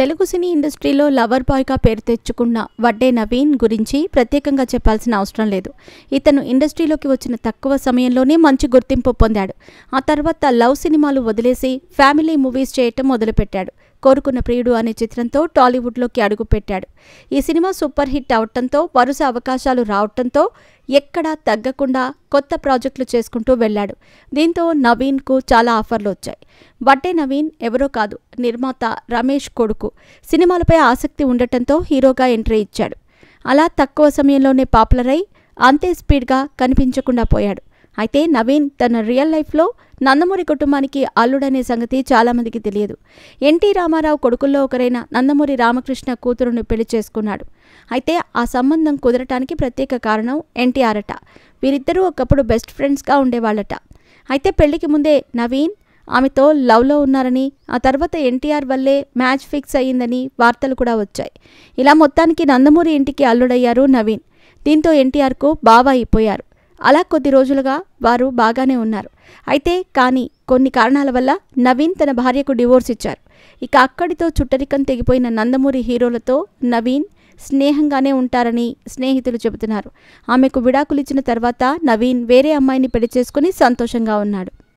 తెలుగు సినీ ఇండస్ట్రీలో లవర్ బాయ్గా పేరు తెచ్చుకున్న వడ్డే నవీన్ గురించి ప్రత్యేకంగా చెప్పాల్సిన అవసరం లేదు. ఇతను ఇండస్ట్రీలోకి వచ్చిన తక్కువ సమయంలోనే మంచి గుర్తింపు పొందాడు. ఆ తర్వాత లవ్ సినిమాలు వదిలేసి ఫ్యామిలీ మూవీస్ చేయటం మొదలుపెట్టాడు. కోరుకున్న ప్రియుడు అనే చిత్రంతో టాలీవుడ్లోకి అడుగుపెట్టాడు. ఈ సినిమా సూపర్ హిట్ అవటంతో వరుస అవకాశాలు రావటంతో ఎక్కడా తగ్గకుండా కొత్త ప్రాజెక్టులు చేసుకుంటూ వెళ్ళాడు. దీంతో నవీన్కు చాలా ఆఫర్లు వచ్చాయి. వడ్డే నవీన్ ఎవరో కాదు, నిర్మాత రమేష్ కొడుకు. సినిమాలపై ఆసక్తి ఉండటంతో హీరోగా ఎంట్రీ ఇచ్చాడు. అలా తక్కువ సమయంలోనే పాపులర్ అయి అంతే స్పీడ్గా కనిపించకుండా పోయాడు. అయితే నవీన్ తన రియల్ లైఫ్లో నందమూరి కుటుంబానికి అల్లుడనే సంగతి చాలామందికి తెలియదు. ఎన్టీ రామారావు కొడుకుల్లో ఒకరైన నందమూరి రామకృష్ణ కూతురుని పెళ్లి చేసుకున్నాడు. అయితే ఆ సంబంధం కుదరటానికి ప్రత్యేక కారణం ఎన్టీఆర్ అట. వీరిద్దరూ ఒకప్పుడు బెస్ట్ ఫ్రెండ్స్గా ఉండేవాళ్ళట. అయితే పెళ్లికి ముందే నవీన్ ఆమెతో లవ్లో ఉన్నారని, ఆ తర్వాత ఎన్టీఆర్ వల్లే మ్యాచ్ ఫిక్స్ అయ్యిందని వార్తలు కూడా వచ్చాయి. ఇలా మొత్తానికి నందమూరి ఇంటికి అల్లుడయ్యారు నవీన్. దీంతో ఎన్టీఆర్కు బావ అయిపోయారు. అలా కొద్ది రోజులుగా వారు బాగానే ఉన్నారు. అయితే కానీ కొన్ని కారణాల వల్ల నవీన్ తన భార్యకు డివోర్స్ ఇచ్చారు. ఇక అక్కడితో చుట్టరికం తెగిపోయిన నందమూరి హీరోలతో నవీన్ స్నేహంగానే ఉంటారని స్నేహితులు చెబుతున్నారు. ఆమెకు విడాకులిచ్చిన తర్వాత నవీన్ వేరే అమ్మాయిని పెళ్లి చేసుకుని సంతోషంగా ఉన్నాడు.